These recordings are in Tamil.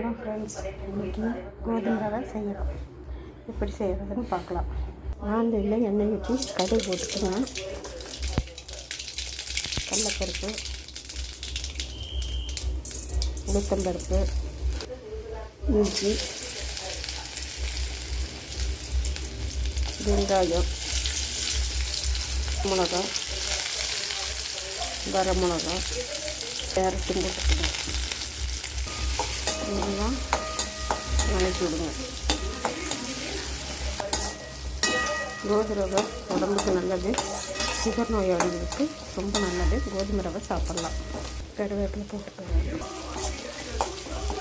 வணக்கம் ஃப்ரெண்ட்ஸ். இன்றைக்கி கோதுமை ரவை செய்கிறோம். எப்படி செய்கிறதுன்னு பார்க்கலாம். வானலியில் எண்ணெய் ஊற்றி கடுகு போட்டுக்கணும். கடலைப்பருப்பு, உளுத்தம்பருப்பு, இஞ்சி, வெங்காயம், மிளகா, வரமிளகா கேரட்டும் போட்டுக்கணும். இதெல்லாம் வதக்கி விடுங்க. கோதுமை ரவை உடம்புக்கு நல்லது. சுகர் நோயாளிகளுக்கு ரொம்ப நல்லது. கோதுமை ரவை சாப்பிட்லாம். கருவேப்பிலை போட்டுக்கோங்க.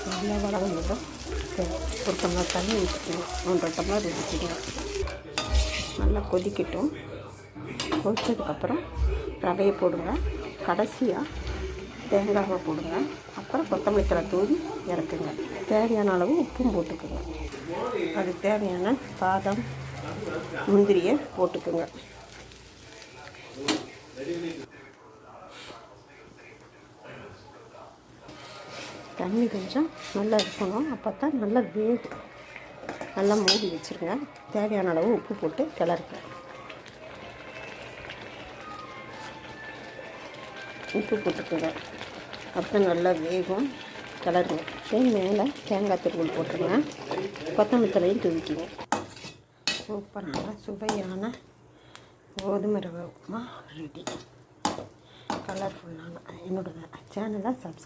நல்லா வளர்ந்துடும். ஒரு டம்ளர் தண்ணி ஊற்றிக்கணும். 1.5 டம்ளர் ஊற்றிக்கணும். நல்லா கொதிக்கட்டும். கொதித்ததுக்கப்புறம் ரவையை போடுங்க. கடைசியாக தேங்காவை போடுங்க. அப்புறம் கொத்தமல்லி தழை தூவி இறக்குங்க. தேவையான அளவு உப்பும் போட்டுக்குங்க. அது தேவையான பாதாம், முந்திரியை போட்டுக்குங்க. தண்ணி கொஞ்சம் நல்லா இருக்கணும். அப்போ தான் நல்லா வேகும். நல்லா மூடி வச்சுருங்க. தேவையான அளவு உப்பு போட்டு கிளறுங்க. உப்பு போட்டுக்கோங்க. அப்புறம் நல்லா வேகும். கிளறுங்க. மேலே தேங்காய் துருவல் போட்டுருங்க. கொத்தமல்லி தழையும் தூவிக்கிங்க. சூப்பரான சுவையான கோதுமை ரவை உப்புமா ரெடி. கலர்ஃபுல்லான என்னோடய சேனலை சப்ஸ்கிரைப்